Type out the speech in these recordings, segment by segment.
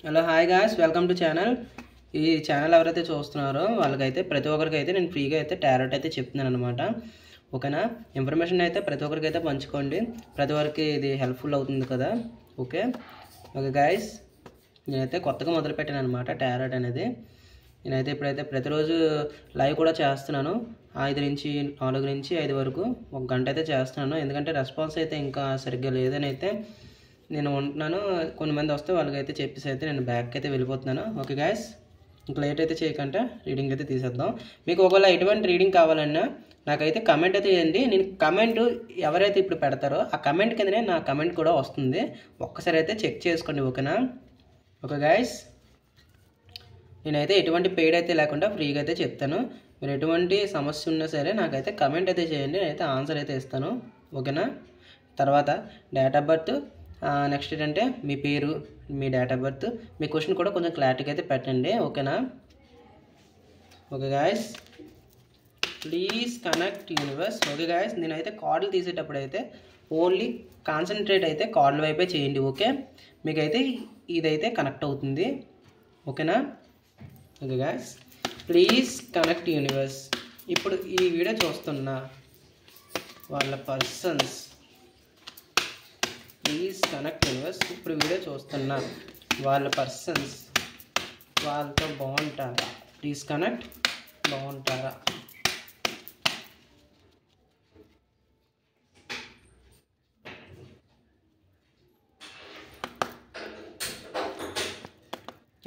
Hello hi guys, welcome to channel. ఈ channel ఎవరైతే చూస్తున్నారో వాళ్ళకైతే ప్రతి ఒక్కరికి అయితే నేను ఫ్రీగా అయితే టారోట్ అయితే చెప్తున్నాను అనమాట. ఓకేనా? ఇన్ఫర్మేషన్ అయితే ప్రతి ఒక్కరికి అయితే పంచుకోండి, ప్రతి ఒక్కరికి ఇది హెల్ప్ఫుల్ అవుతుంది కదా. ఓకే ఓకే గాయ్స్, నేనైతే కొత్తగా మొదలుపెట్టాను అనమాట టారోట్ అనేది. నేనైతే ఇప్పుడైతే ప్రతిరోజు లైవ్ కూడా చేస్తున్నాను. 5 నుంచి 4 నుంచి 5 వరకు 1 గంట అయితే చేస్తున్నాను. ఎందుకంటే రెస్పాన్స్ అయితే ఇంకా సరిగ్గా లేదని అయితే నేను ఉంటున్నాను. కొంతమంది వస్తే వాళ్ళకైతే చెప్పేసి అయితే నేను బ్యాక్ అయితే వెళ్ళిపోతున్నాను. ఓకే గాయస్, ఇంకా లేట్ అయితే చేయకుండా రీడింగ్ అయితే తీసేద్దాం. మీకు ఒకవేళ ఎటువంటి రీడింగ్ కావాలన్నా నాకైతే కమెంట్ అయితే చేయండి. నేను కమెంట్ ఎవరైతే ఇప్పుడు పెడతారో ఆ కమెంట్ కిందనే నా కమెంట్ కూడా వస్తుంది. ఒక్కసారి అయితే చెక్ చేసుకోండి. ఓకేనా? ఓకే గాయస్, నేనైతే ఎటువంటి పెయిడ్ అయితే లేకుండా ఫ్రీగా అయితే చెప్తాను. మీరు ఎటువంటి సమస్య ఉన్నా సరే నాకైతే కమెంట్ అయితే చేయండి, నేనైతే ఆన్సర్ అయితే ఇస్తాను. ఓకేనా? తర్వాత డేట్ ఆఫ్ బర్త్, నెక్స్ట్ ఏంటంటే మీ పేరు, మీ డేట్ ఆఫ్ బర్త్, మీ క్వశ్చన్ కూడా కొంచెం క్లారిటీగా అయితే పెట్టండి. ఓకేనా? Okay guys, please connect universe. Okay guys, నేనైతే కార్డులు తీసేటప్పుడు అయితే ఓన్లీ కాన్సన్ట్రేట్ అయితే కార్డుల వైపే చేయండి. ఓకే, మీకైతే ఇదైతే కనెక్ట్ అవుతుంది. ఓకేనా? Okay guys, please connect universe. ఇప్పుడు ఈ వీడియో చూస్తున్న వాళ్ళ పర్సన్స్, ప్లీజ్ కనెక్ట్ యూనివర్స్. ఇప్పుడు వీడియో చూస్తున్న వాళ్ళ పర్సన్స్ వాళ్ళతో బాగుంటారా? Please connect. బాగుంటారా?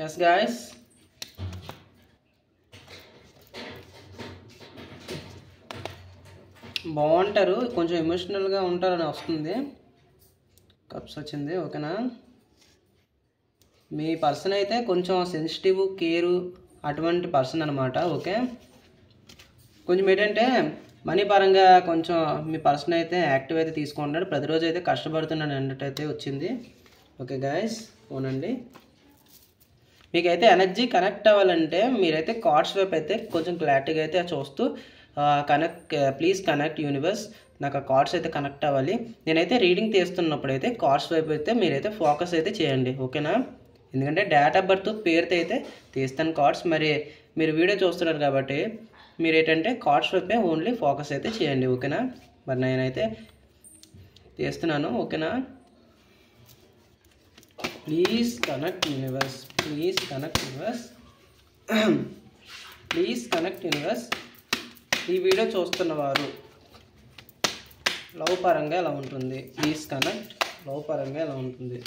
ఎస్ గాయస్, బాగుంటారు, కొంచెం ఎమోషనల్గా ఉంటారని వస్తుంది. కప్స్ వచ్చింది. ఓకేనా? మీ పర్సన్ అయితే కొంచెం సెన్సిటివ్, కేరు అటువంటి పర్సన్ అనమాట. ఓకే, కొంచెం ఏంటంటే మనీ పరంగా కొంచెం మీ పర్సన్ అయితే యాక్టివ్ అయితే తీసుకుంటున్నాడు, ప్రతిరోజు అయితే కష్టపడుతున్నాడు అన్నట్టు అయితే వచ్చింది. ఓకే గాయస్, అవునండి. మీకైతే ఎనర్జీ కనెక్ట్ అవ్వాలంటే మీరైతే కార్డ్స్ వైపు అయితే కొంచెం క్లారిటీగా అయితే చూస్తూ ప్లీజ్ కనెక్ట్ యూనివర్స్. నాకు ఆ కార్డ్స్ అయితే కనెక్ట్ అవ్వాలి. నేనైతే రీడింగ్ తీస్తున్నప్పుడు అయితే కార్డ్స్ వైపు అయితే మీరైతే ఫోకస్ అయితే చేయండి. ఓకేనా? ఎందుకంటే డేట్ ఆఫ్ బర్త్ పేరుతో అయితే తీస్తాను కార్డ్స్. మరి మీరు వీడియో చూస్తున్నారు కాబట్టి మీరు ఏంటంటే కార్డ్స్ వైపే ఓన్లీ ఫోకస్ అయితే చేయండి. ఓకేనా? మరి నేనైతే తీస్తున్నాను. ఓకేనా? Please connect universe, please connect universe, please connect universe. ఈ వీడియో చూస్తున్నవారు లవ్ పరంగా ఎలా ఉంటుంది? Please connect. లవ్ పరంగా ఎలా ఉంటుంది?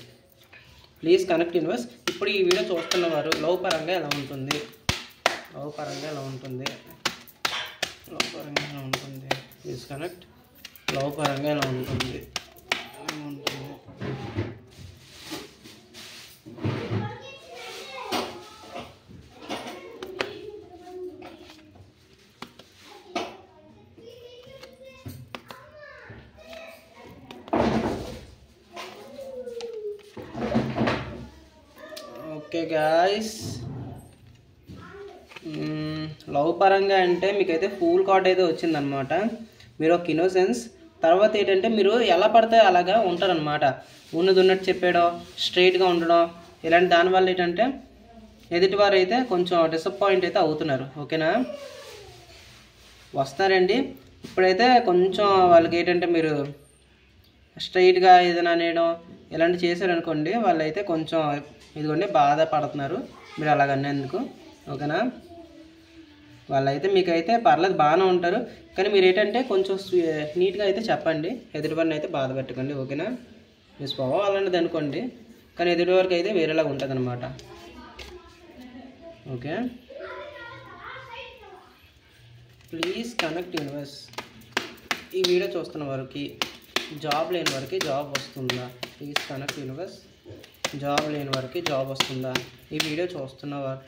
Please connect universe. ఇప్పుడు ఈ వీడియో చూస్తున్నవారు లవ్ పరంగా ఎలా ఉంటుంది? లవ్ పరంగా ఎలా ఉంటుంది? లవ్ పరంగా ఎలా ఉంటుంది? Please connect. లవ్ పరంగా ఎలా ఉంటుంది? ఓకే గాయస్, లవ్ పరంగా అంటే మీకైతే ఫూల్ కార్డ్ అయితే వచ్చిందనమాట. మీరు ఒక ఇన్నోసెన్స్, తర్వాత ఏంటంటే మీరు ఎలా పడితే అలాగా ఉంటారనమాట. ఉన్నది ఉన్నట్టు చెప్పేయడం, స్ట్రైట్గా ఉండడం, ఇలాంటి దానివల్ల ఏంటంటే ఎదుటివారు అయితే కొంచెం డిసప్పాయింట్ అయితే అవుతున్నారు. ఓకేనా? వస్తారండి. ఇప్పుడైతే కొంచెం వాళ్ళకి ఏంటంటే మీరు స్ట్రైట్గా ఏదైనా అనేయడం ఇలాంటివి చేశారనుకోండి, వాళ్ళైతే కొంచెం ఇదిగోండి బాధపడుతున్నారు మీరు అలాగన్నందుకు. ఓకేనా? వాళ్ళైతే మీకైతే పర్లేదు బాగానే ఉంటారు, కానీ మీరు ఏంటంటే కొంచెం నీట్గా అయితే చెప్పండి, ఎదుటివారిని అయితే బాధ పెట్టకండి. ఓకేనా? మీ స్వభావం అలాంటిది అనుకోండి, కానీ ఎదుటివారికి అయితే వేరేలాగా ఉంటుంది అనమాట. Okay, please connect universe. ఈ వీడియో చూస్తున్న వారికి జాబ్ లేని వారికి జాబ్ వస్తుందా? Please connect universe. జాబ్ లేని వారికి జాబ్ వస్తుందా? ఈ వీడియో చూస్తున్న వారు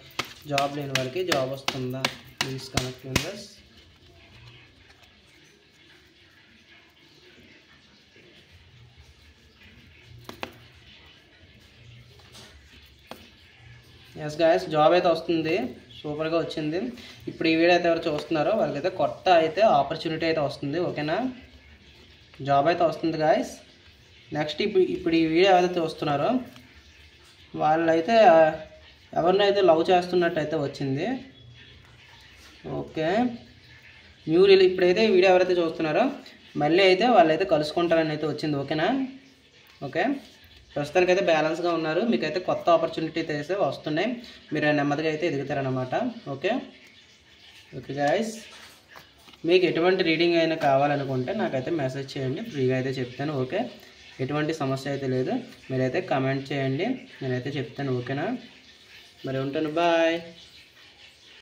జాబ్ లేని వారికి జాబ్ వస్తుందా? Please connect universe. Yes guys, job అయితే వస్తుంది, సూపర్గా వచ్చింది. ఇప్పుడు ఈ వీడియో అయితే ఎవరు చూస్తున్నారో వాళ్ళకైతే కొత్త అయితే ఆపర్చునిటీ అయితే వస్తుంది. ఓకేనా? జాబ్ అయితే వస్తుంది గాయస్. నెక్స్ట్ ఇప్పుడు ఈ వీడియో ఏదైతే చూస్తున్నారో వాళ్ళైతే ఎవరినైతే లవ్ చేస్తున్నట్టు అయితే వచ్చింది. ఓకే, ఇప్పుడైతే ఈ వీడియో ఎవరైతే చూస్తున్నారో మళ్ళీ అయితే వాళ్ళైతే కలుసుకుంటారని అయితే వచ్చింది. ఓకేనా? ఓకే, ప్రస్తుతానికి అయితే బ్యాలెన్స్గా ఉన్నారు. మీకైతే కొత్త ఆపర్చునిటీ అయితే వస్తున్నాయి, మీరు నెమ్మదిగా అయితే ఎదుగుతారనమాట. ఓకే ఓకే గాయస్, మీకు ఎటువంటి రీడింగ్ అయినా కావాలనుకుంటే నాకైతే మెసేజ్ చేయండి, ఫ్రీగా అయితే చెప్తాను. ఓకే, ఎటువంటి సమస్య అయితే లేదు, మీరైతే కామెంట్ చేయండి, నేనైతే చెప్తాను. ఓకేనా? మరి ఉంటాను, బాయ్.